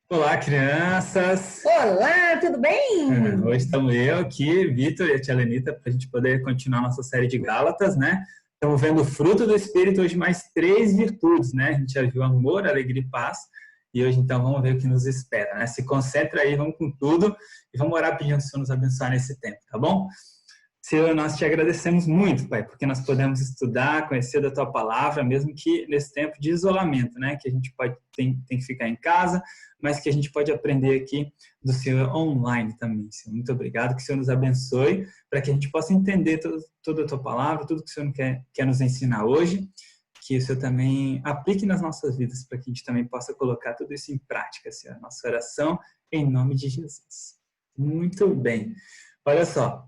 Olá, crianças! Olá, tudo bem? Hoje estamos eu aqui, Vitor e a tia Lenita, para a gente poder continuar nossa série de Gálatas, né? Estamos vendo o fruto do Espírito, hoje mais três virtudes, né? A gente já viu amor, alegria e paz, e hoje então vamos ver o que nos espera, né? Se concentra aí, vamos com tudo, e vamos orar pedindo ao Senhor nos abençoar nesse tempo, tá bom? Senhor, nós te agradecemos muito, Pai, porque nós podemos estudar, conhecer da Tua palavra, mesmo que nesse tempo de isolamento, né? Que a gente tem que ficar em casa, mas que a gente pode aprender aqui do Senhor online também, Senhor. Muito obrigado, que o Senhor nos abençoe, para que a gente possa entender toda a Tua palavra, tudo que o Senhor quer nos ensinar hoje, que o Senhor também aplique nas nossas vidas, para que a gente também possa colocar tudo isso em prática, Senhor. Nossa oração, em nome de Jesus. Muito bem. Olha só,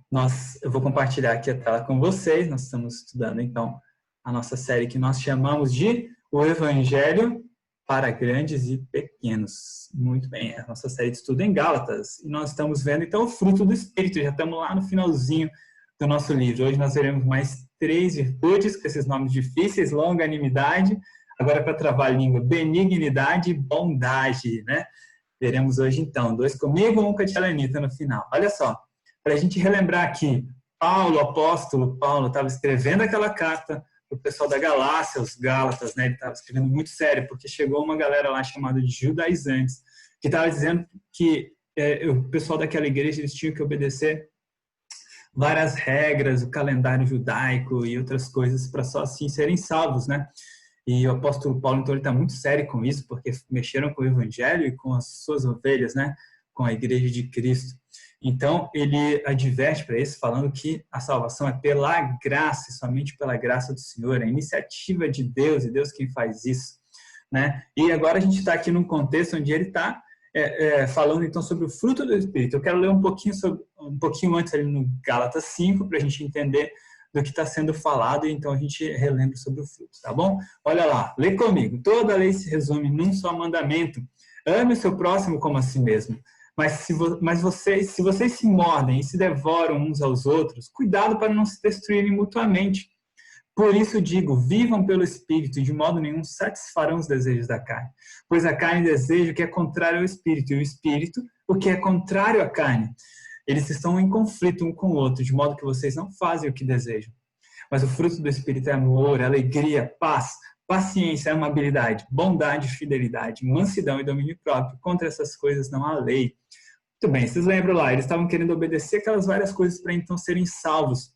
eu vou compartilhar aqui a tela com vocês. Nós estamos estudando, então, a nossa série que nós chamamos de O Evangelho para Grandes e Pequenos. Muito bem, é a nossa série de estudo em Gálatas. E nós estamos vendo, então, o fruto do Espírito. Já estamos lá no finalzinho do nosso livro. Hoje nós veremos mais três virtudes, com esses nomes difíceis: longanimidade, agora para travar a língua, benignidade e bondade, né? Veremos hoje, então, dois comigo, um com a tia Lenita no final. Olha só. Para a gente relembrar aqui, o apóstolo Paulo, estava escrevendo aquela carta para o pessoal da Galácia, os Gálatas, né? Ele estava escrevendo muito sério, porque chegou uma galera lá chamada de judaizantes, que estava dizendo que o pessoal daquela igreja eles tinham que obedecer várias regras, o calendário judaico e outras coisas para só assim serem salvos, né? E o apóstolo Paulo, então, ele está muito sério com isso, porque mexeram com o evangelho e com as suas ovelhas, né? Com a igreja de Cristo. Então, ele adverte para isso, falando que a salvação é pela graça, e somente pela graça do Senhor, a iniciativa de Deus, e Deus quem faz isso, né? E agora a gente está aqui num contexto onde ele está falando, então, sobre o fruto do Espírito. Eu quero ler um pouquinho antes, ali no Gálatas 5, para a gente entender do que está sendo falado, e então a gente relembra sobre o fruto, tá bom? Olha lá, lê comigo. Toda a lei se resume num só mandamento: ame o seu próximo como a si mesmo. Mas se vocês se mordem e se devoram uns aos outros, cuidado para não se destruírem mutuamente. Por isso digo, vivam pelo Espírito, e de modo nenhum satisfarão os desejos da carne. Pois a carne deseja o que é contrário ao Espírito, e o Espírito o que é contrário à carne. Eles estão em conflito um com o outro, de modo que vocês não fazem o que desejam. Mas o fruto do Espírito é amor, alegria, paz, paciência, amabilidade, bondade, fidelidade, mansidão e domínio próprio. Contra essas coisas não há lei. Muito bem, vocês lembram lá, eles estavam querendo obedecer aquelas várias coisas para então serem salvos.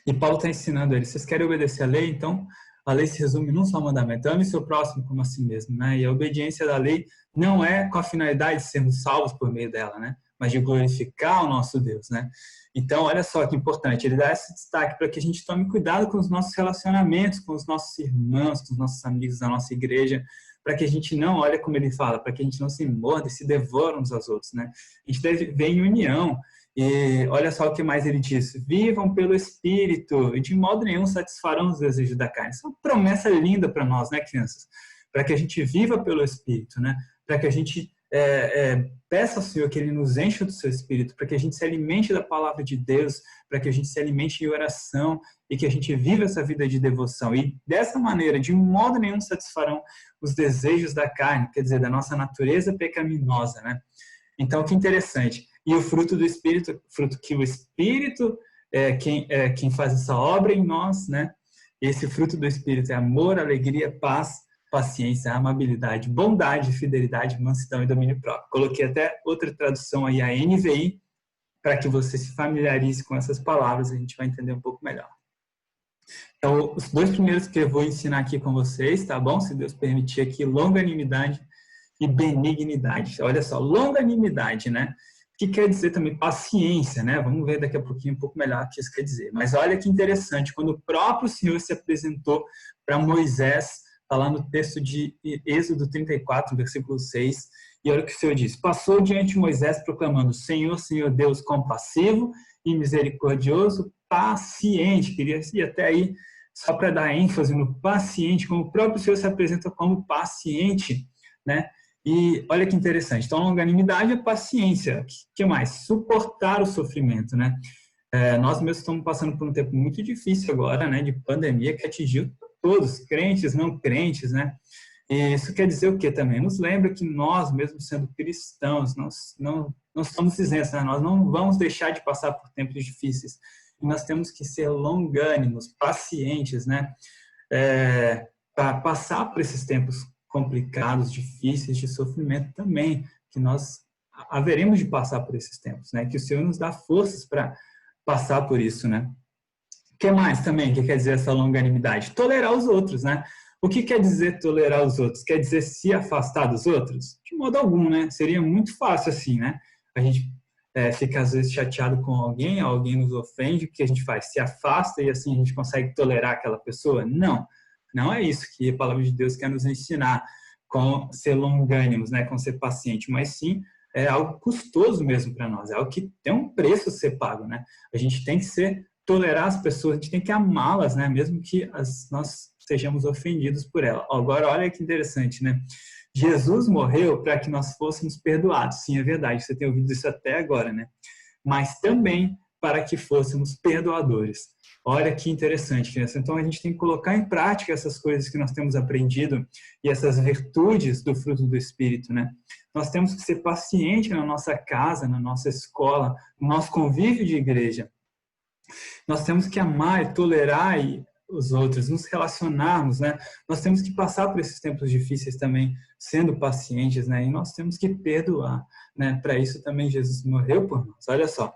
E Paulo está ensinando eles, vocês querem obedecer a lei? Então, a lei se resume num só mandamento: ame seu próximo como a si mesmo, né? E a obediência da lei não é com a finalidade de sermos salvos por meio dela, né? Mas de glorificar o nosso Deus, né? Então, olha só que importante, ele dá esse destaque para que a gente tome cuidado com os nossos relacionamentos, com os nossos irmãos, com os nossos amigos da nossa igreja, para que a gente não, olha como ele fala, para que a gente não se morda e se devore uns aos outros, né? A gente deve viver em união. E olha só o que mais ele diz: vivam pelo Espírito, e de modo nenhum satisfarão os desejos da carne. Isso é uma promessa linda para nós, né, crianças? Para que a gente viva pelo Espírito, né? Para que a gente peça ao Senhor que Ele nos encha do seu Espírito, para que a gente se alimente da palavra de Deus, para que a gente se alimente em oração e que a gente viva essa vida de devoção. E dessa maneira, de modo nenhum satisfarão os desejos da carne, quer dizer, da nossa natureza pecaminosa, né? Então, que interessante. E o fruto do Espírito, fruto que o Espírito quem faz essa obra em nós, né? Esse fruto do Espírito é amor, alegria, paz, paciência, amabilidade, bondade, fidelidade, mansidão e domínio próprio. Coloquei até outra tradução aí, a NVI, para que você se familiarize com essas palavras, a gente vai entender um pouco melhor. Então, os dois primeiros que eu vou ensinar aqui com vocês, tá bom? Se Deus permitir aqui, longanimidade e benignidade. Olha só, longanimidade, né? Que quer dizer também paciência, né? Vamos ver daqui a pouquinho um pouco melhor o que isso quer dizer. Mas olha que interessante, quando o próprio Senhor se apresentou para Moisés, está lá no texto de Êxodo 34, versículo 6, e olha o que o Senhor diz: passou diante de Moisés proclamando: Senhor, Senhor Deus compassivo e misericordioso, paciente. Queria ir até aí só para dar ênfase no paciente, como o próprio Senhor se apresenta como paciente, né? E olha que interessante. Então, longanimidade é paciência. O que mais? Suportar o sofrimento, né? Nós mesmos estamos passando por um tempo muito difícil agora, né? De pandemia que atingiu todos, crentes, não crentes, né? E isso quer dizer o quê também? Nos lembra que nós, mesmo sendo cristãos, nós não estamos isentos, né? Nós não vamos deixar de passar por tempos difíceis. E nós temos que ser longânimos, pacientes, né? Para passar por esses tempos complicados, difíceis, de sofrimento também, que nós haveremos de passar por esses tempos, né? Que o Senhor nos dá forças para passar por isso, né? O que mais também que quer dizer essa longanimidade? Tolerar os outros, né? O que quer dizer tolerar os outros? Quer dizer se afastar dos outros? De modo algum, né? Seria muito fácil assim, né? A gente fica às vezes chateado com alguém nos ofende, o que a gente faz? Se afasta e assim a gente consegue tolerar aquela pessoa? Não, não é isso que a palavra de Deus quer nos ensinar com ser longânimos, né? Com ser paciente, mas sim é algo custoso mesmo para nós, é algo que tem um preço a ser pago, né? A gente tem que tolerar as pessoas, a gente tem que amá-las, né? Mesmo que nós sejamos ofendidos por ela. Agora, olha que interessante, né? Jesus morreu para que nós fôssemos perdoados. Sim, é verdade, você tem ouvido isso até agora, né? Mas também para que fôssemos perdoadores. Olha que interessante, criança. Então, a gente tem que colocar em prática essas coisas que nós temos aprendido e essas virtudes do fruto do Espírito, né? Nós temos que ser pacientes na nossa casa, na nossa escola, no nosso convívio de igreja. Nós temos que amar e tolerar os outros, nos relacionarmos, né? Nós temos que passar por esses tempos difíceis também, sendo pacientes, né? E nós temos que perdoar, né? Para isso também Jesus morreu por nós. Olha só.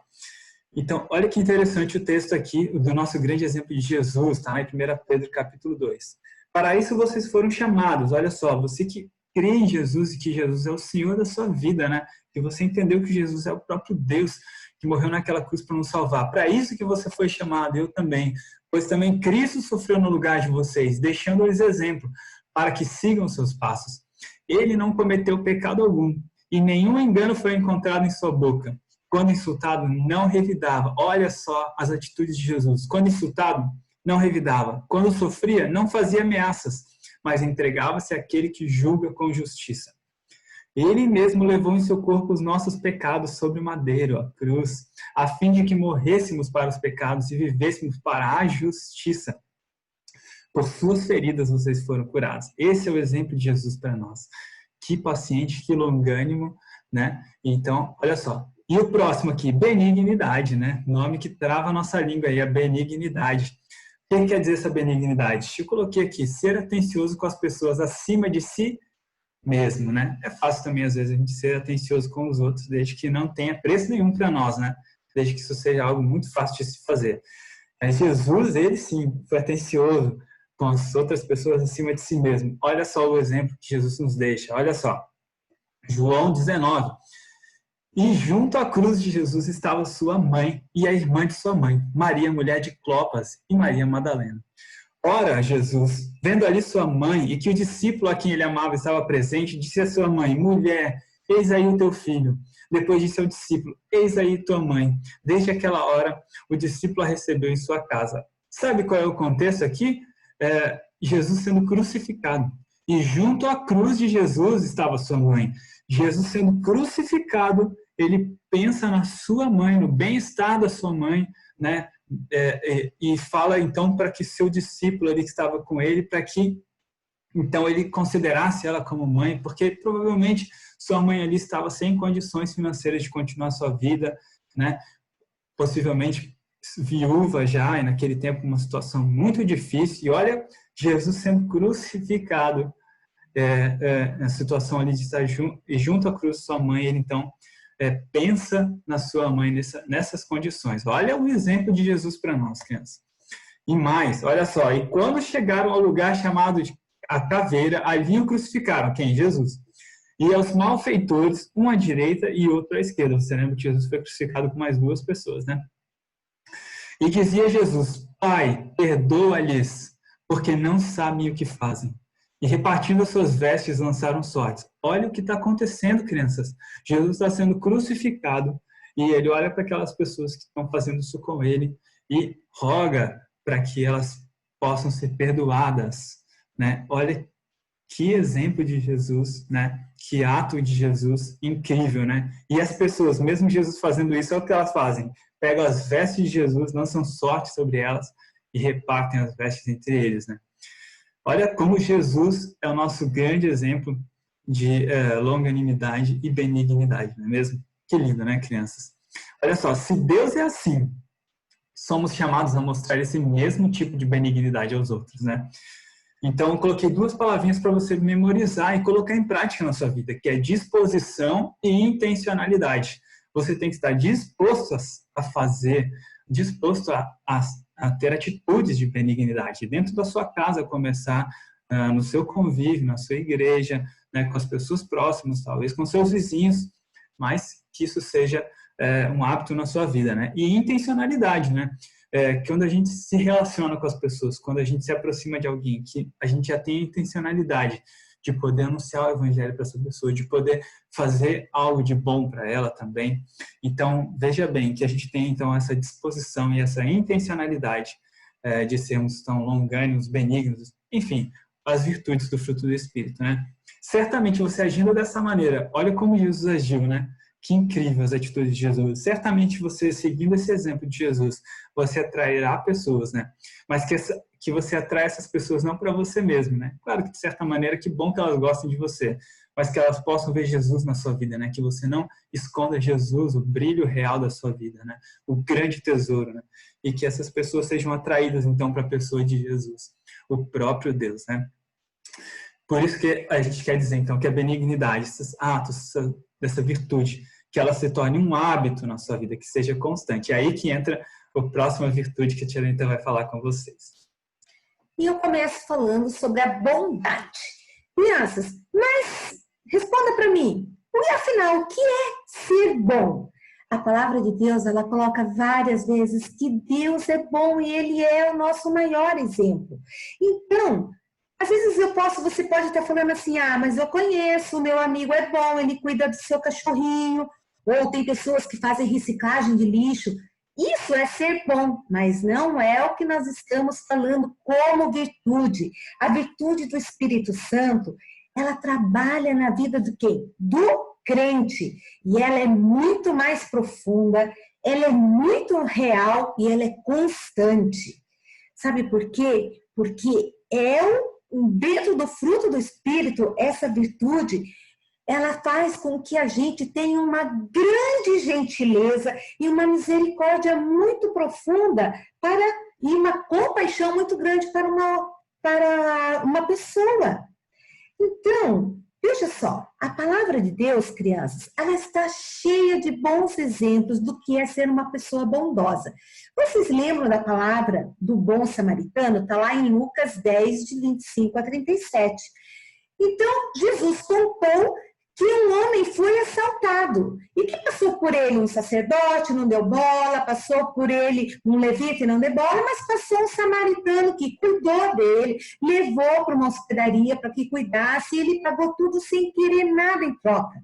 Então, olha que interessante o texto aqui do nosso grande exemplo de Jesus, tá? Em 1 Pedro capítulo 2. Para isso vocês foram chamados. Olha só, você que crê em Jesus e que Jesus é o Senhor da sua vida, né? Que você entendeu que Jesus é o próprio Deus que morreu naquela cruz para nos salvar. Para isso que você foi chamado, eu também. Pois também Cristo sofreu no lugar de vocês, deixando-lhes exemplo, para que sigam seus passos. Ele não cometeu pecado algum, e nenhum engano foi encontrado em sua boca. Quando insultado, não revidava. Olha só as atitudes de Jesus. Quando insultado, não revidava. Quando sofria, não fazia ameaças, mas entregava-se àquele que julga com justiça. Ele mesmo levou em seu corpo os nossos pecados sobre o madeiro, a cruz, a fim de que morrêssemos para os pecados e vivêssemos para a justiça. Por suas feridas vocês foram curados. Esse é o exemplo de Jesus para nós. Que paciente, que longânimo, né? Então, olha só. E o próximo aqui, benignidade, né? Nome que trava a nossa língua aí, a benignidade. O que quer dizer essa benignidade? Eu coloquei aqui, ser atencioso com as pessoas acima de si mesmo, né? É fácil também, às vezes, a gente ser atencioso com os outros, desde que não tenha preço nenhum para nós, né? Desde que isso seja algo muito fácil de se fazer. Mas Jesus, ele sim, foi atencioso com as outras pessoas acima de si mesmo. Olha só o exemplo que Jesus nos deixa. Olha só. João 19. E junto à cruz de Jesus estava sua mãe e a irmã de sua mãe, Maria, mulher de Clopas, e Maria Madalena. Ora, Jesus, vendo ali sua mãe e que o discípulo a quem ele amava estava presente, disse à sua mãe, mulher, eis aí o teu filho. Depois disse ao discípulo, eis aí tua mãe. Desde aquela hora, o discípulo a recebeu em sua casa. Sabe qual é o contexto aqui? Jesus sendo crucificado. E junto à cruz de Jesus estava sua mãe. Jesus sendo crucificado, ele pensa na sua mãe, no bem-estar da sua mãe, né? E fala então para que seu discípulo ali que estava com ele, para que então ele considerasse ela como mãe, porque provavelmente sua mãe ali estava sem condições financeiras de continuar sua vida, né? Possivelmente viúva já, e naquele tempo uma situação muito difícil. E olha, Jesus sendo crucificado, na situação ali de estar junto à cruz de sua mãe, ele então pensa na sua mãe nessas condições. Olha o exemplo de Jesus para nós, crianças. E mais, olha só, e quando chegaram ao lugar chamado de a caveira, ali o crucificaram. Quem? Jesus. E aos malfeitores, um à direita e outro à esquerda. Você lembra que Jesus foi crucificado com mais duas pessoas, né? E dizia Jesus, Pai, perdoa-lhes, porque não sabem o que fazem. E repartindo as suas vestes, lançaram sortes. Olha o que está acontecendo, crianças. Jesus está sendo crucificado e ele olha para aquelas pessoas que estão fazendo isso com ele e roga para que elas possam ser perdoadas, né? Olha que exemplo de Jesus, né? Que ato de Jesus incrível, né? E as pessoas, mesmo Jesus fazendo isso, é o que elas fazem. Pegam as vestes de Jesus, lançam sorte sobre elas e repartem as vestes entre eles, né? Olha como Jesus é o nosso grande exemplo de longanimidade e benignidade, não é mesmo? Que lindo, né, crianças? Olha só, se Deus é assim, somos chamados a mostrar esse mesmo tipo de benignidade aos outros, né? Então, eu coloquei duas palavrinhas para você memorizar e colocar em prática na sua vida, que é disposição e intencionalidade. Você tem que estar disposto a fazer, disposto a ter atitudes de benignidade. Dentro da sua casa, começar no seu convívio, na sua igreja, né, com as pessoas próximas, talvez com seus vizinhos, mas que isso seja um hábito na sua vida, né? E intencionalidade, né? Quando a gente se relaciona com as pessoas, quando a gente se aproxima de alguém, que a gente já tem a intencionalidade de poder anunciar o evangelho para essa pessoa, de poder fazer algo de bom para ela também. Então, veja bem que a gente tem então essa disposição e essa intencionalidade de sermos tão longânimos, benignos, enfim, as virtudes do fruto do Espírito, né? Certamente você agindo dessa maneira, olha como Jesus agiu, né? Que incrível as atitudes de Jesus. Certamente você, seguindo esse exemplo de Jesus, você atrairá pessoas, né? Mas que você atrai essas pessoas não para você mesmo, né? Claro que, de certa maneira, que bom que elas gostem de você, mas que elas possam ver Jesus na sua vida, né? Que você não esconda Jesus, o brilho real da sua vida, né? O grande tesouro, né? E que essas pessoas sejam atraídas, então, para a pessoa de Jesus, o próprio Deus, né? Por isso que a gente quer dizer, então, que a benignidade, esses atos, dessa virtude, que ela se torne um hábito na sua vida, que seja constante. É aí que entra a próxima virtude que a tia Lenita vai falar com vocês. E eu começo falando sobre a bondade. Crianças, mas responda para mim, e afinal, o que é ser bom? A palavra de Deus, ela coloca várias vezes que Deus é bom e Ele é o nosso maior exemplo. Então, às vezes você pode estar falando assim, mas eu conheço, o meu amigo é bom, ele cuida do seu cachorrinho, ou tem pessoas que fazem reciclagem de lixo. Isso é ser bom, mas não é o que nós estamos falando como virtude. A virtude do Espírito Santo, ela trabalha na vida do quê? Do crente. E ela é muito mais profunda, ela é muito real e ela é constante. Sabe por quê? Porque dentro do fruto do Espírito, essa virtude, ela faz com que a gente tenha uma grande gentileza e uma misericórdia muito profunda e uma compaixão muito grande para uma pessoa. Então, veja só, a palavra de Deus, crianças, ela está cheia de bons exemplos do que é ser uma pessoa bondosa. Vocês lembram da palavra do bom samaritano? Está lá em Lucas 10, de 25 a 37. Então, Jesus contou que um homem foi assaltado. E que passou por ele um sacerdote, não deu bola, passou por ele um levita e não deu bola, mas passou um samaritano que cuidou dele, levou para uma hospedaria para que cuidasse e ele pagou tudo sem querer nada em troca.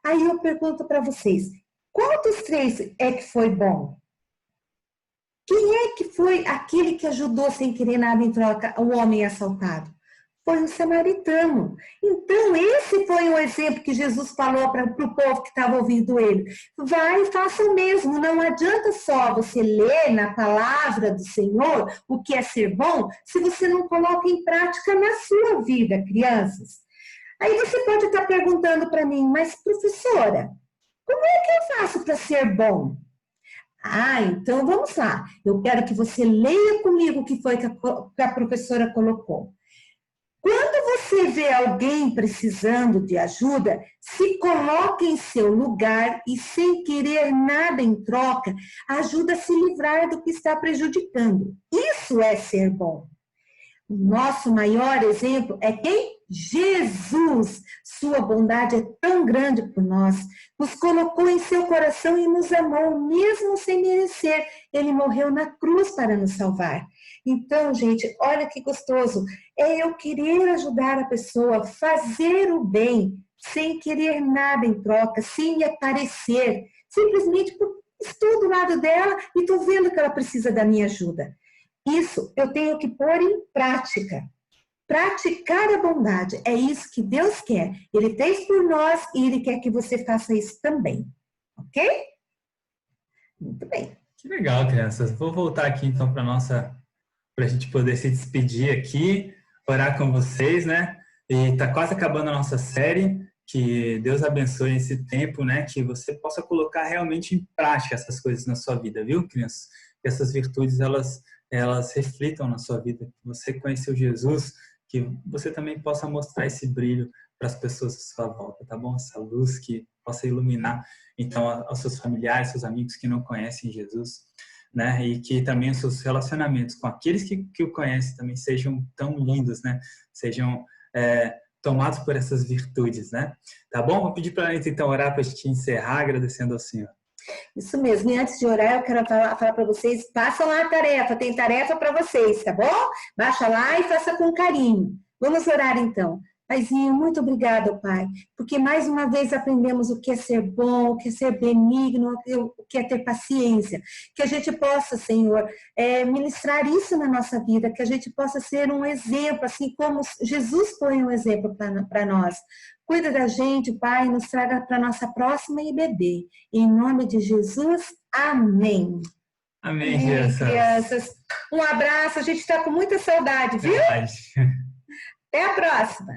Aí eu pergunto para vocês, qual dos três é que foi bom? Quem é que foi aquele que ajudou sem querer nada em troca o homem assaltado? Foi um samaritano. Então, esse foi o exemplo que Jesus falou para o povo que estava ouvindo ele. Vai e faça o mesmo. Não adianta só você ler na palavra do Senhor o que é ser bom, se você não coloca em prática na sua vida, crianças. Aí você pode estar perguntando para mim, mas professora, como é que eu faço para ser bom? Então vamos lá. Eu quero que você leia comigo o que foi que a professora colocou. Quando você vê alguém precisando de ajuda, se coloque em seu lugar e, sem querer nada em troca, ajuda a se livrar do que está prejudicando. Isso é ser bom. O nosso maior exemplo é quem? Jesus. Sua bondade é tão grande por nós, nos colocou em seu coração e nos amou, mesmo sem merecer. Ele morreu na cruz para nos salvar. Então, gente, olha que gostoso. É eu querer ajudar a pessoa, fazer o bem, sem querer nada em troca, sem me aparecer, simplesmente porque estou do lado dela e estou vendo que ela precisa da minha ajuda. Isso eu tenho que pôr em prática. Praticar a bondade, é isso que Deus quer. Ele fez por nós e Ele quer que você faça isso também. Ok? Muito bem. Que legal, crianças. Vou voltar aqui então para a gente poder se despedir aqui. orar com vocês, né? E tá quase acabando a nossa série. Que Deus abençoe esse tempo, né? Que você possa colocar realmente em prática essas coisas na sua vida, viu, crianças? Que essas virtudes, elas reflitam na sua vida. Que você conheceu Jesus, que você também possa mostrar esse brilho para as pessoas à sua volta, tá bom? Essa luz que possa iluminar, então, aos seus familiares, seus amigos que não conhecem Jesus, né? E que também os seus relacionamentos com aqueles que o conhecem também sejam tão lindos, né? Sejam tomados por essas virtudes, né? Tá bom? Vou pedir para a Anitta, então, orar para a gente encerrar, agradecendo ao Senhor. Isso mesmo. E antes de orar, eu quero falar para vocês, passam lá a tarefa, tem tarefa para vocês, tá bom? Baixa lá e faça com carinho. Vamos orar então. Paizinho, muito obrigada, Pai, porque mais uma vez aprendemos o que é ser bom, o que é ser benigno, o que é ter paciência. Que a gente possa, Senhor, ministrar isso na nossa vida, que a gente possa ser um exemplo, assim como Jesus foi um exemplo para nós. Cuida da gente, Pai, nos traga para a nossa próxima IBD. Em nome de Jesus, amém. Amém, crianças. Um abraço, a gente está com muita saudade, viu? Até a próxima.